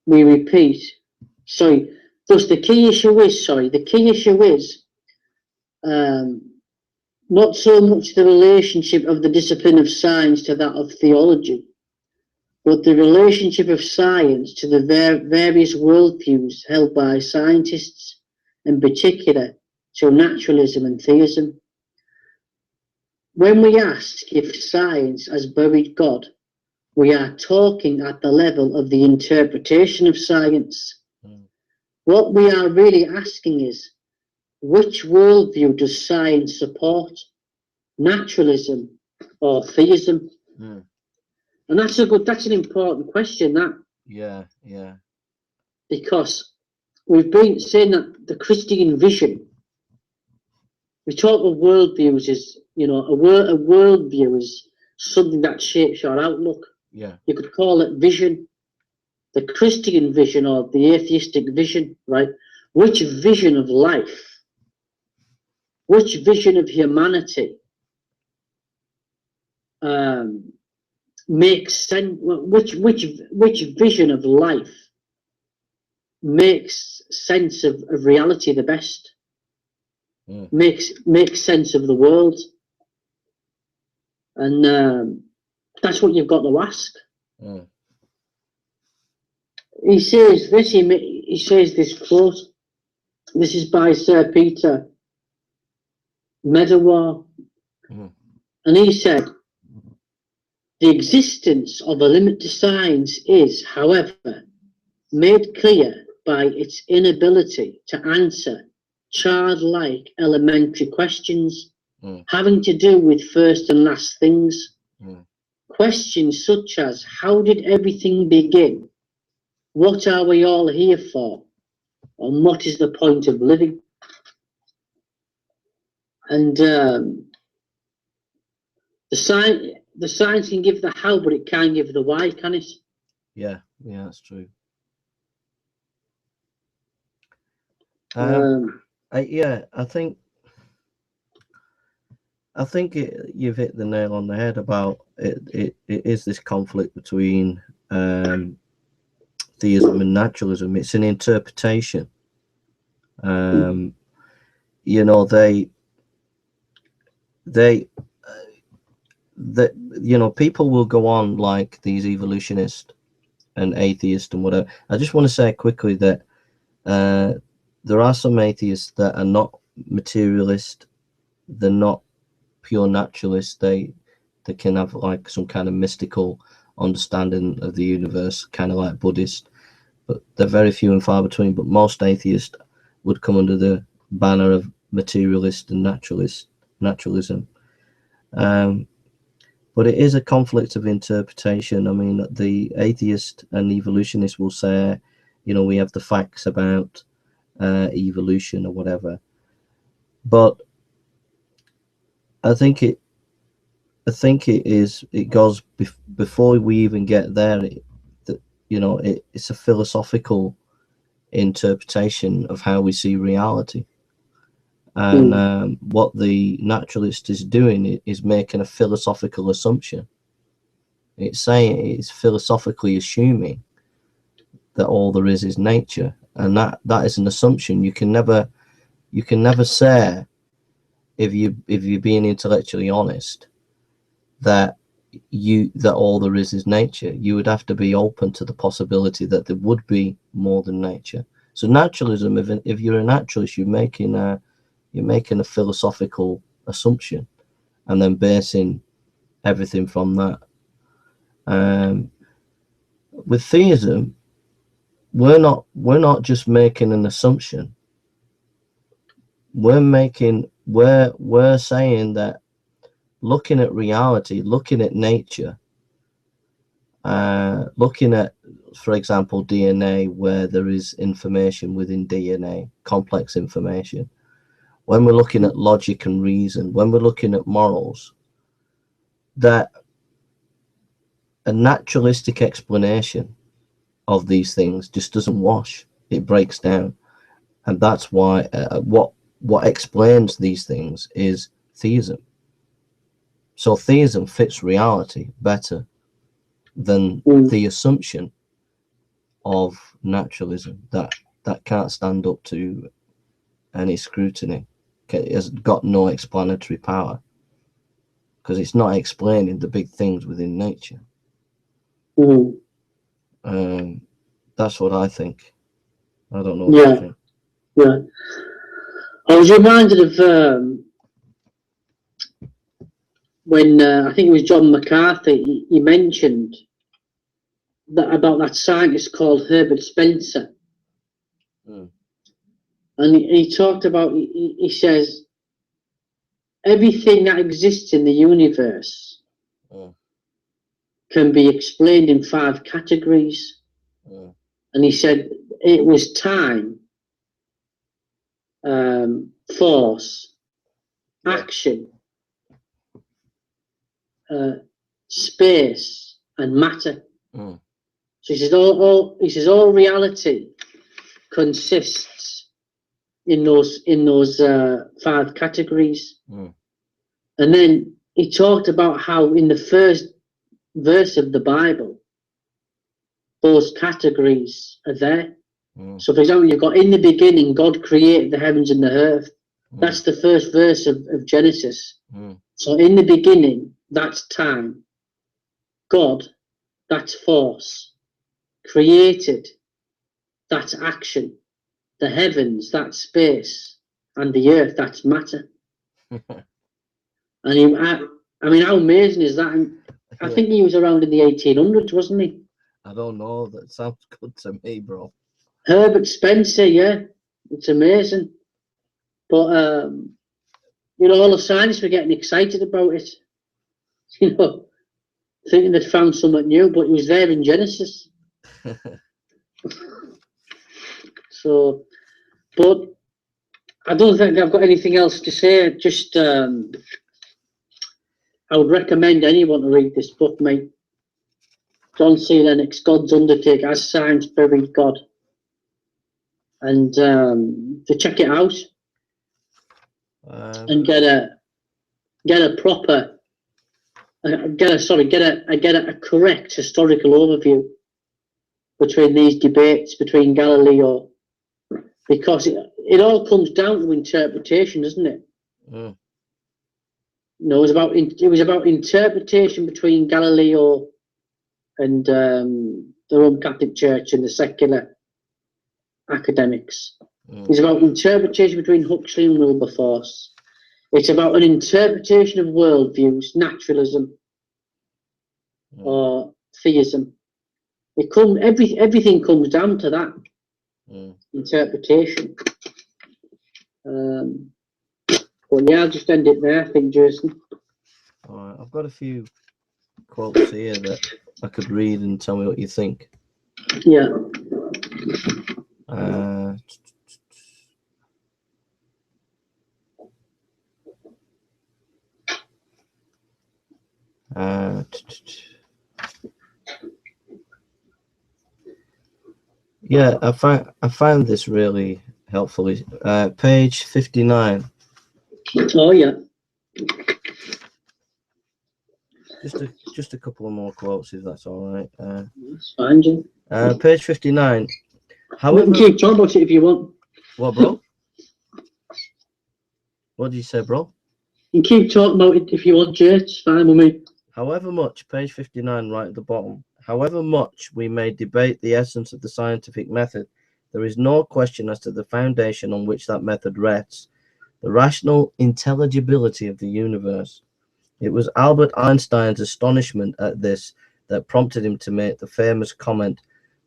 we repeat. Sorry, Thus, the key issue is not so much the relationship of the discipline of science to that of theology, but the relationship of science to the various worldviews held by scientists, in particular to naturalism and theism. When we ask if science has buried God, we are talking at the level of the interpretation of science. What we are really asking is, which worldview does science support? Naturalism or theism? And that's an important question, that. Yeah. Because we've been saying that the Christian vision, we talk of worldviews as, a worldview is something that shapes your outlook. Yeah. You could call it vision, the Christian vision or the atheistic vision, right? Which vision of life, which vision of humanity makes sense? Which vision of life makes sense of reality the best? Makes sense of the world, and that's what you've got to ask. He says this. He says this quote. This is by Sir Peter Medawar, and he said, "The existence of a limit to science is, however, made clear by its inability to answer childlike elementary questions having to do with first and last things. Questions such as, how did everything begin? What are we all here for? And what is the point of living?" And the science can give the how, but it can't give the why, can it? Yeah, that's true. I think you've hit the nail on the head about it is this conflict between theism and naturalism. It's an interpretation. People will go on like these evolutionists and atheists and whatever. I just want to say quickly that there are some atheists that are not materialist. They're not pure naturalists. They can have like some kind of mystical understanding of the universe, kind of like Buddhist, but they're very few and far between. But most atheists would come under the banner of materialist and naturalism. But it is a conflict of interpretation. I mean, the atheist and evolutionist will say, we have the facts about evolution or whatever. But I think it goes before we even get there. It's a philosophical interpretation of how we see reality. And what the naturalist is doing is making a philosophical assumption. It's philosophically assuming that all there is nature, and that is an assumption. You can never say, if you're being intellectually honest, that all there is nature. You would have to be open to the possibility that there would be more than nature. So naturalism, if you're a naturalist, you're making a philosophical assumption and then basing everything from that. With theism, we're not just making an assumption. We're saying that looking at reality, looking at nature, looking at, for example, DNA, where there is information within DNA, complex information. When we're looking at logic and reason, when we're looking at morals, that a naturalistic explanation of these things just doesn't wash. It breaks down. And that's why what explains these things is theism. So theism fits reality better than the assumption of naturalism, that that can't stand up to any scrutiny. It has got no explanatory power because it's not explaining the big things within nature. That's what I think. I don't know what you think. Yeah. I was reminded of when I think it was John McCarthy. He mentioned that about that scientist called Herbert Spencer, and he talked about. He says everything that exists in the universe can be explained in 5 categories, and he said it was time, force, action, space, and matter. So he says all reality consists in those 5 categories. And then he talked about how in the first verse of the Bible, those categories are there. So, for example, you've got in the beginning, God created the heavens and the earth. That's the first verse of Genesis. So, in the beginning, that's time. God, that's force. Created, that's action. The heavens, that's space. And the earth, that's matter. And I mean, how amazing is that? I think he was around in the 1800s, wasn't he? I don't know. That sounds good to me, bro. Herbert Spencer, yeah. It's amazing. But, all the scientists were getting excited about it. Thinking they'd found something new, but it was there in Genesis. So, but I don't think I've got anything else to say. Just, I would recommend anyone to read this book, mate. John C. Lennox, God's Undertaker, As Science Buried God. And to check it out and get a correct historical overview between these debates between Galileo, because it all comes down to interpretation, doesn't it? No, it was about interpretation between Galileo and the Roman Catholic Church and the secular academics. It's about interpretation between Huxley and Wilberforce. It's about an interpretation of worldviews, naturalism or theism. Everything comes down to that interpretation. But yeah, I'll just end it there, I think, Jason. All right, I've got a few quotes here that I could read and tell me what you think. Yeah. Yeah, I find this really helpful. Page 59. Oh yeah. Just a couple of more quotes, if that's all right. That's fine, Jim. Page 59. However, you can keep talking about it if you want. What, bro? What did you say, bro? You can keep talking about it if you want, Jay. It's fine with me. However much, page 59, right at the bottom. However much we may debate the essence of the scientific method, there is no question as to the foundation on which that method rests, the rational intelligibility of the universe. It was Albert Einstein's astonishment at this that prompted him to make the famous comment,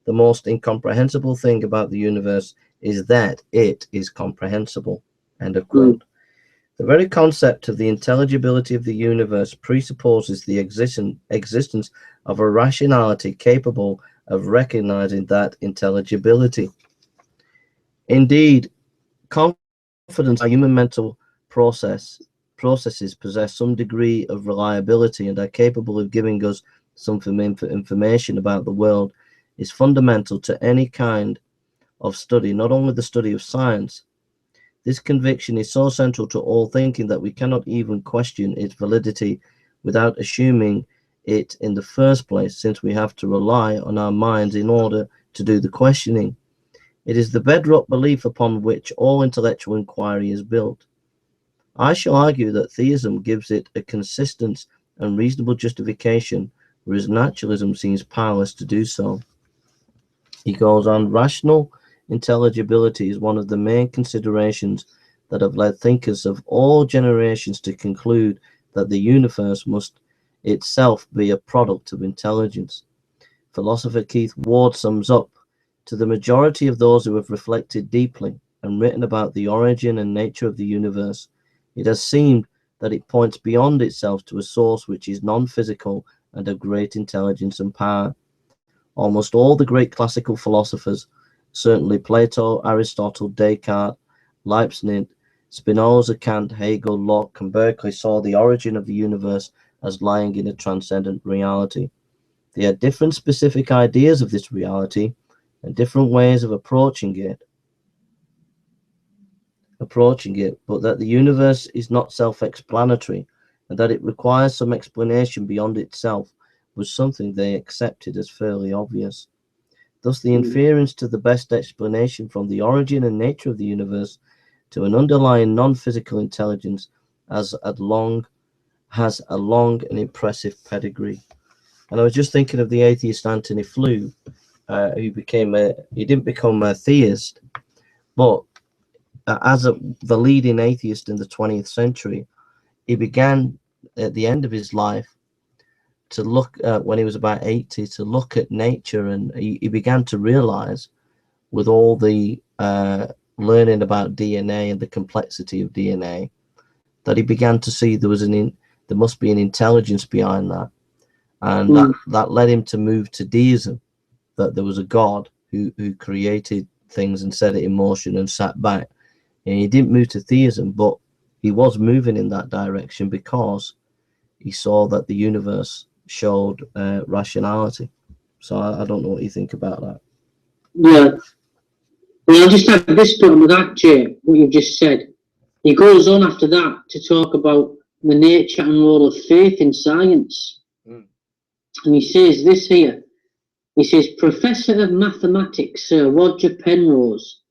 "The most incomprehensible thing about the universe is that it is comprehensible." End of quote. The very concept of the intelligibility of the universe presupposes the existence of a rationality capable of recognizing that intelligibility. Indeed, confidence in human mental processes possess some degree of reliability and are capable of giving us some information about the world is fundamental to any kind of study, not only the study of science. This conviction is so central to all thinking that we cannot even question its validity without assuming it in the first place, since we have to rely on our minds in order to do the questioning. It is the bedrock belief upon which all intellectual inquiry is built. I shall argue that theism gives it a consistent and reasonable justification, whereas naturalism seems powerless to do so. He goes on, rational intelligibility is one of the main considerations that have led thinkers of all generations to conclude that the universe must itself be a product of intelligence. Philosopher Keith Ward sums up, to the majority of those who have reflected deeply and written about the origin and nature of the universe, it has seemed that it points beyond itself to a source which is non-physical and of great intelligence and power. Almost all the great classical philosophers, certainly Plato, Aristotle, Descartes, Leibniz, Spinoza, Kant, Hegel, Locke, and Berkeley, saw the origin of the universe as lying in a transcendent reality. They had different specific ideas of this reality and different ways of approaching it, but that the universe is not self-explanatory and that it requires some explanation beyond itself was something they accepted as fairly obvious. Thus, the inference to the best explanation from the origin and nature of the universe to an underlying non-physical intelligence has a long and impressive pedigree. And I was just thinking of the atheist Antony Flew, who didn't become a theist, but the leading atheist in the 20th century, he began at the end of his life to look when he was about 80 to look at nature, and he began to realize, with all the learning about DNA and the complexity of DNA, that he began to see there must be an intelligence behind that, and that led him to move to deism, that there was a God who created things and set it in motion and sat back. And he didn't move to theism, but he was moving in that direction because he saw that the universe showed rationality. So I don't know what you think about that. Yeah. Well, I'll just add this point with that, Jay, what you've just said. He goes on after that to talk about the nature and role of faith in science. And he says this here. He says, Professor of Mathematics Sir Roger Penrose,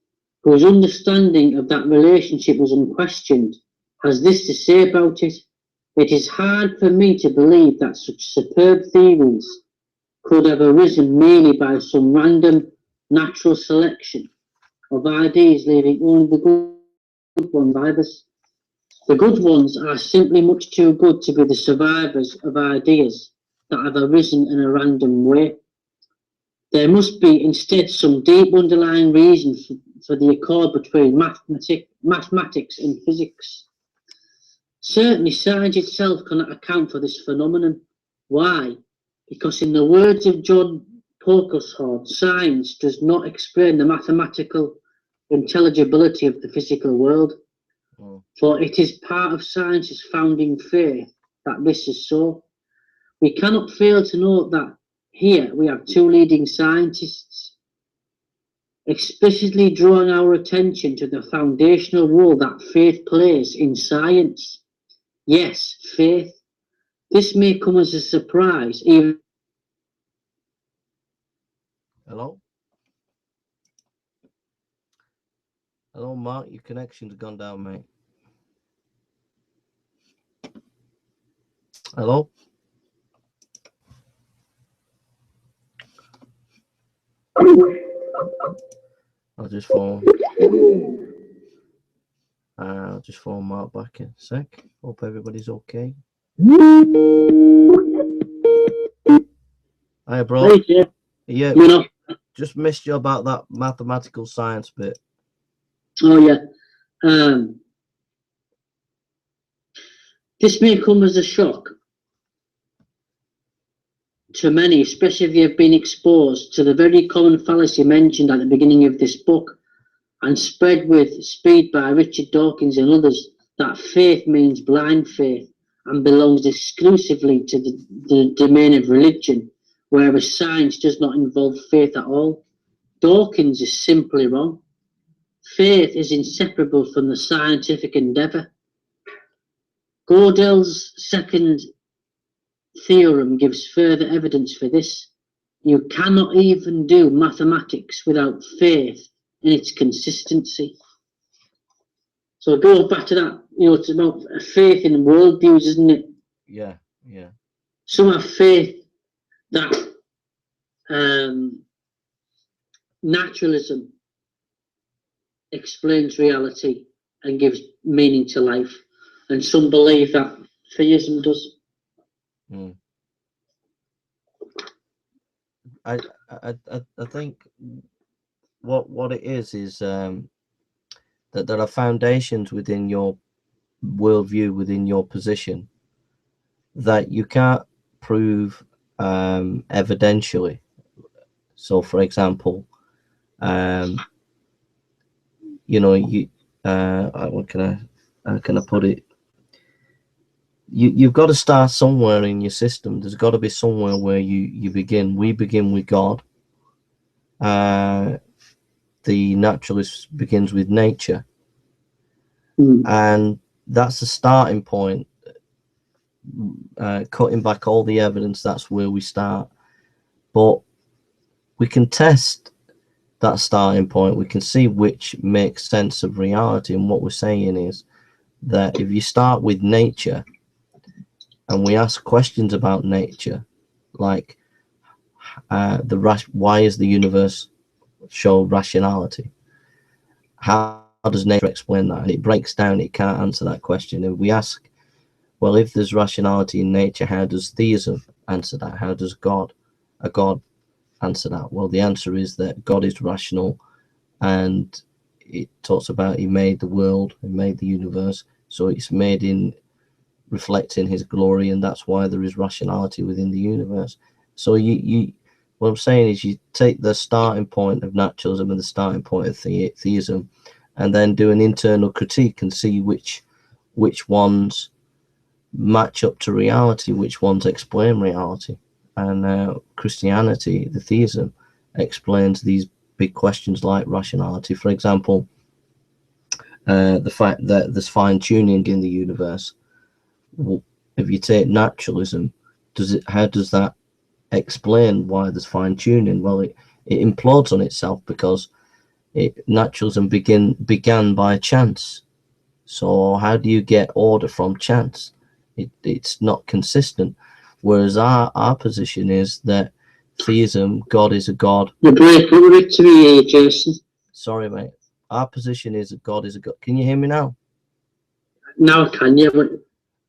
whose understanding of that relationship was unquestioned, has this to say about it. It is hard for me to believe that such superb theories could have arisen merely by some random natural selection of ideas, leaving only the good ones survivors. The good ones are simply much too good to be the survivors of ideas that have arisen in a random way. There must be instead some deep underlying reason for the accord between mathematics and physics. Certainly, science itself cannot account for this phenomenon. Why? Because in the words of John Polkinghorne, science does not explain the mathematical intelligibility of the physical world. For it is part of science's founding faith that this is so. We cannot fail to note that here we have two leading scientists explicitly drawing our attention to the foundational role that faith plays in science. Yes, faith. This may come as a surprise, even. Hello? Hello, Mark. Your connection's gone down, mate. Hello? I'll just phone Mark back in a sec. Hope everybody's okay. Hiya, bro. Hey, yeah, just missed you about that mathematical science bit. Oh, yeah. This may come as a shock to many, especially if you have been exposed to the very common fallacy mentioned at the beginning of this book and spread with speed by Richard Dawkins and others, that faith means blind faith and belongs exclusively to the domain of religion, whereas science does not involve faith at all. Dawkins is simply wrong. Faith is inseparable from the scientific endeavour. Gödel's second theorem gives further evidence for this. You cannot even do mathematics without faith in its consistency. So it goes back to that, it's about faith in worldviews, isn't it? Yeah, yeah. Some have faith that naturalism explains reality and gives meaning to life, and some believe that theism does. I think what it is that there are foundations within your worldview, within your position, that you can't prove evidentially. So, for example, what can I put it? You've got to start somewhere in your system. There's got to be somewhere where you begin. We begin with God. The naturalist begins with nature, and that's the starting point. Cutting back all the evidence, that's where we start. But we can test that starting point. We can see which makes sense of reality. And what we're saying is that if you start with nature and we ask questions about nature, like why is the universe show rationality? How does nature explain that? And it breaks down, it can't answer that question. If we ask, well, if there's rationality in nature, how does theism answer that? How does a God answer that? Well, the answer is that God is rational, and it talks about he made the world and made the universe, so it's made in reflecting his glory, and that's why there is rationality within the universe. So what I'm saying is, you take the starting point of naturalism and the starting point of theism, and then do an internal critique and see which ones match up to reality, which ones explain reality. And Christianity, the theism, explains these big questions like rationality. For example, the fact that there's fine tuning in the universe. If you take naturalism, how does that explain why there's fine tuning? Well, it implodes on itself, because naturalism began by chance. So how do you get order from chance? It's not consistent. Whereas our position is that theism, God is a God. You're breaking it to me, Jason. Sorry, mate. Our position is that God is a God. Can you hear me now? Now I can, yeah, but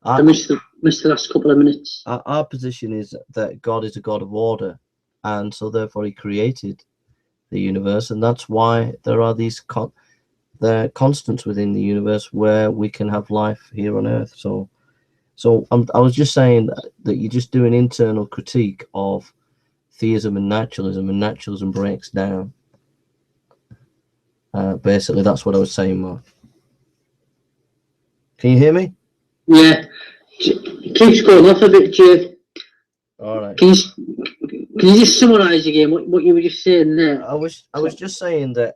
I missed the last couple of minutes. Our position is that God is a God of order, and so therefore he created the universe, and that's why there are these constants within the universe where we can have life here on Earth. So I was just saying that you just do an internal critique of theism and naturalism breaks down. Basically, that's what I was saying, Mark. Can you hear me? Yeah. It keeps going off a bit, Jay. All right. Can you just summarise again what you were just saying there? I was just saying that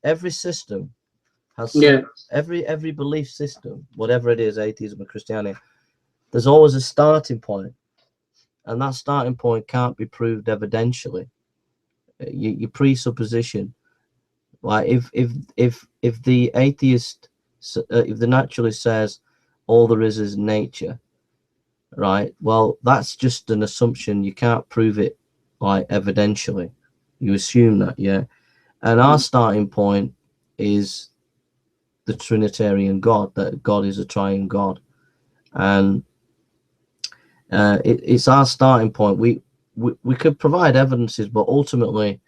every system has every belief system, whatever it is, atheism or Christianity, there's always a starting point, and that starting point can't be proved evidentially. Your presupposition, like if the atheist, if the naturalist says all there is nature, right? Well, that's just an assumption. You can't prove it like evidentially. You assume that, yeah. And our starting point is the Trinitarian God, that God is a triune God, and it's our starting point. We could provide evidences, but ultimately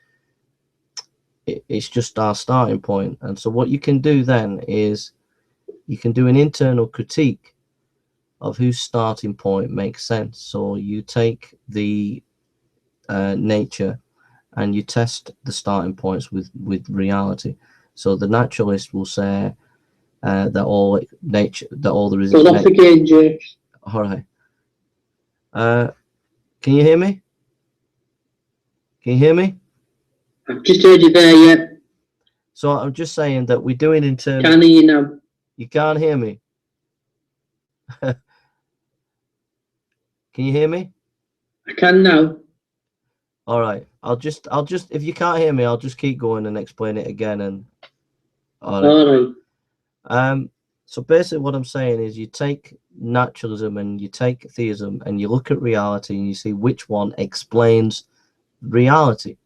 it's just our starting point. And so what you can do then is you can do an internal critique of whose starting point makes sense. So you take the nature and you test the starting points with reality. So the naturalist will say that all nature, that all there is. Well, off again, Jay. All right. Can you hear me? Can you hear me? I've just heard you there, yeah. So I'm just saying that we're doing internal. Can hear you now. You can't hear me. Can you hear me? I can now. All right. I'll just if you can't hear me, I'll just keep going and explain it again. And all right. All right. So basically what I'm saying is you take naturalism and you take theism and you look at reality and you see which one explains reality.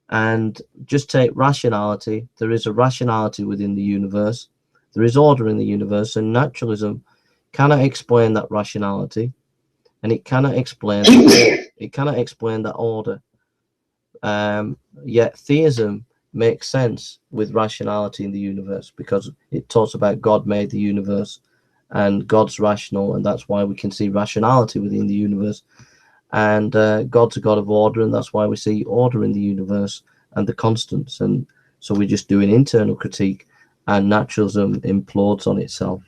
And just take rationality. There is a rationality within the universe. There is order in the universe, and naturalism cannot explain that rationality, and it cannot explain that order. Yet theism makes sense with rationality in the universe because it talks about God made the universe and God's rational, and that's why we can see rationality within the universe. And God's a God of order, and that's why we see order in the universe and the constants. And so we just do an internal critique, and naturalism implodes on itself.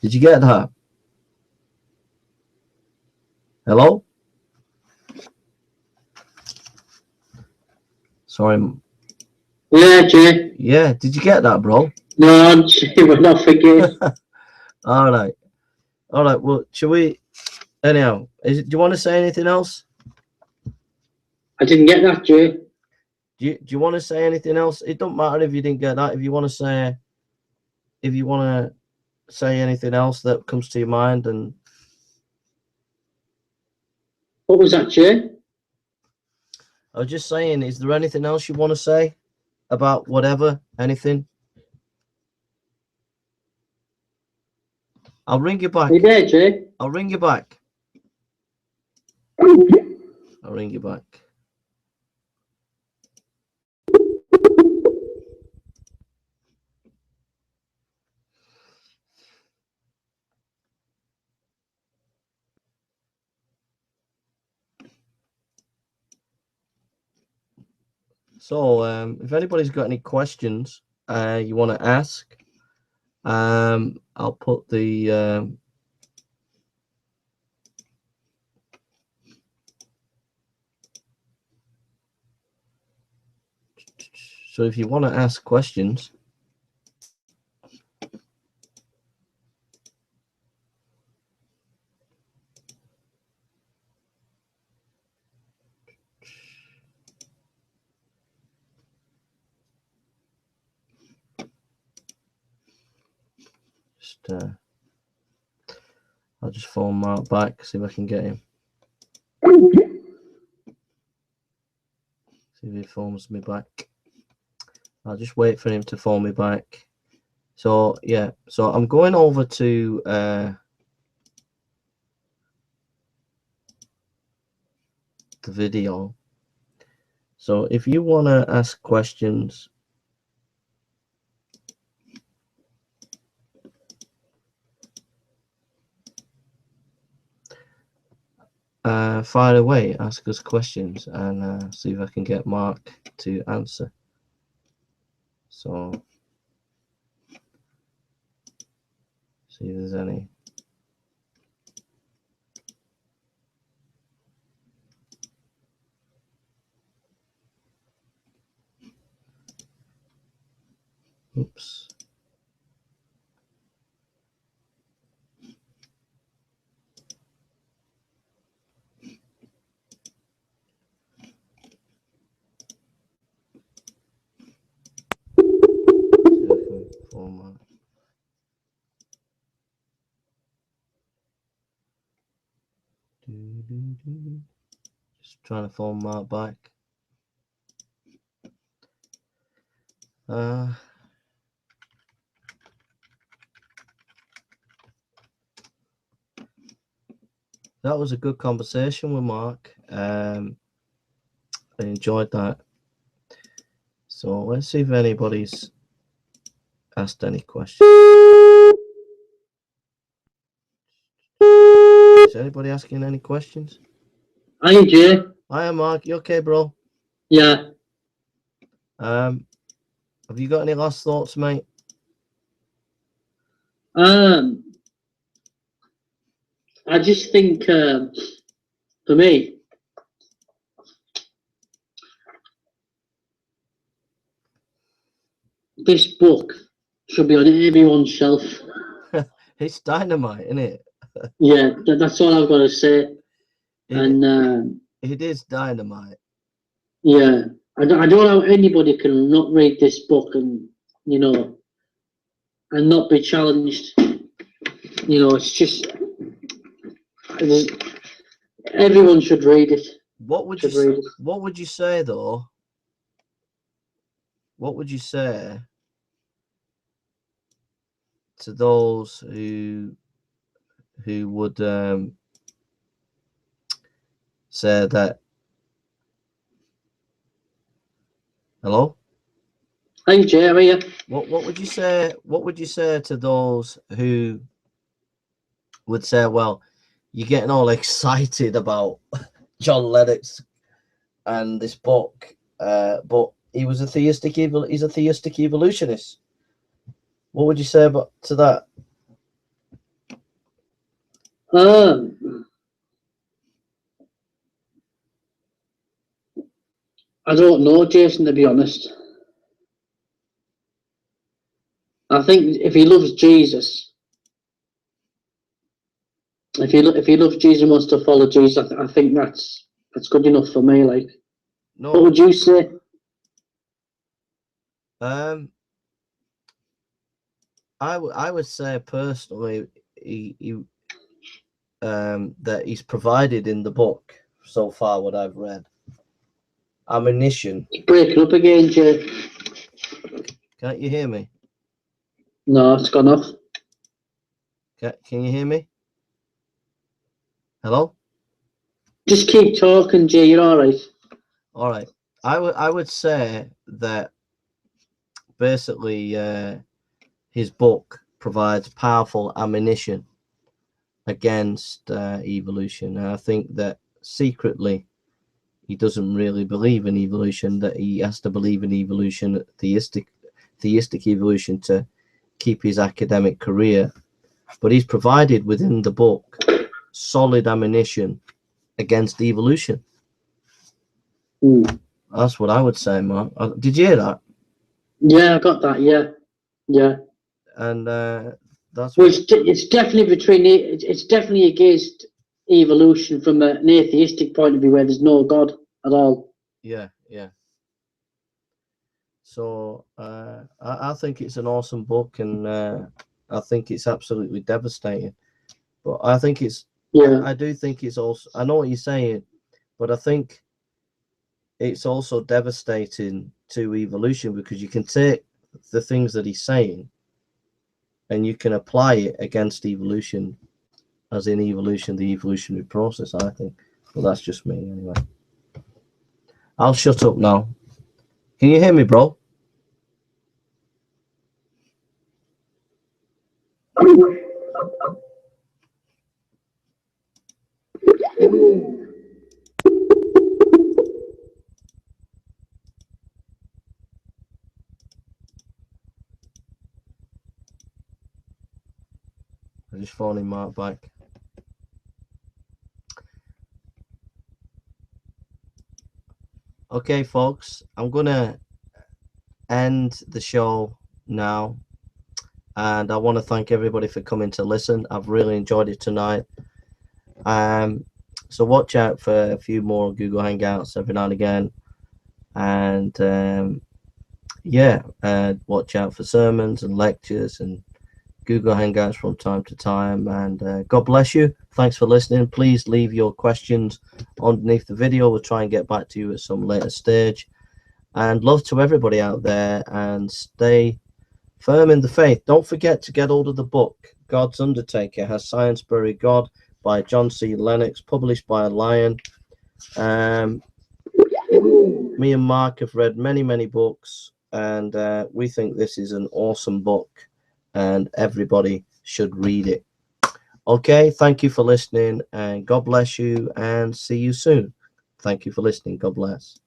Did you get that? Hello? Sorry. Yeah, Jay. Yeah, did you get that, bro? No, we're not forgetting. All right. Well, shall we? Anyhow, do you want to say anything else? I didn't get that, Jay. Do you want to say anything else? It don't matter if you didn't get that. If you want to say anything else that comes to your mind, and What was that, Jay? I was just saying, is there anything else you want to say about whatever, anything? I'll ring you back. Are you there, Jay? I'll ring you back. I'll ring you back. So, if anybody's got any questions you want to ask, I'll put the so if you want to ask questions, I'll just phone Mark back, see if I can get him. See if he phones me back. I'll just wait for him to phone me back. So yeah, so I'm going over to the video. So if you want to ask questions, fire away, ask us questions, and see if I can get Mark to answer. So see if there's any. Oops. Just trying to phone Mark back. That was a good conversation with Mark. I enjoyed that. So let's see if anybody's asked any questions. Is anybody asking any questions? Hi, Jay. Hi, Mark. You okay, bro? Yeah. Have you got any last thoughts, mate? I just think for me, this book should be on everyone's shelf. It's dynamite, isn't it? Yeah, that's all I've got to say. And it is dynamite. Yeah, I don't know how anybody can not read this book and, you know, and not be challenged. You know, it's just everyone should read it. What would Should you read it. What would you say though? What would you say to those who would say that? Hello? Hi Jay, how are you? What would you say? What would you say to those who would say, "Well, you're getting all excited about John Lennox and this book, but he's a theistic evolutionist." What would you say about to that? I don't know, Jason, to be honest. I think if he loves Jesus, if he loves Jesus and wants to follow Jesus, I think that's good enough for me. Like, No. What would you say? I would say personally, that he's provided in the book so far what I've read. Ammunition. It's breaking up again, Jay. Can't you hear me? No, it's gone off. Can you hear me? Hello? Just keep talking, Jay. You're all right. All right. I would say that basically his book provides powerful ammunition against evolution. And I think that secretly he doesn't really believe in evolution, that he has to believe in evolution, theistic evolution, to keep his academic career. But he's provided within the book solid ammunition against evolution. That's what I would say, Mark. Did you hear that? Yeah, I got that. Yeah. And that's well, it's definitely it's definitely against evolution from an atheistic point of view, where there's no God at all. Yeah. So I think it's an awesome book, and I think it's absolutely devastating. But I think it's I do think it's also, I know what you're saying, but I think it's also devastating to evolution, because you can take the things that he's saying and you can apply it against evolution, as in evolution, the evolutionary process, I think. But that's just me anyway. I'll shut up now. Can you hear me, bro? I'm just phoning Mark back. Okay, folks, I'm gonna end the show now, and I want to thank everybody for coming to listen. I've really enjoyed it tonight. So watch out for a few more Google Hangouts every now and again, and watch out for sermons and lectures and Google Hangouts from time to time. And God bless you. Thanks for listening. Please leave your questions underneath the video. We'll try and get back to you at some later stage. And love to everybody out there, and stay firm in the faith. Don't forget to get hold of the book, God's Undertaker, Has Science Buried God, by John C. Lennox, published by Lion. Me and Mark have read many books, and we think this is an awesome book, and everybody should read it. Okay, thank you for listening, and God bless you, and see you soon. Thank you for listening. God bless.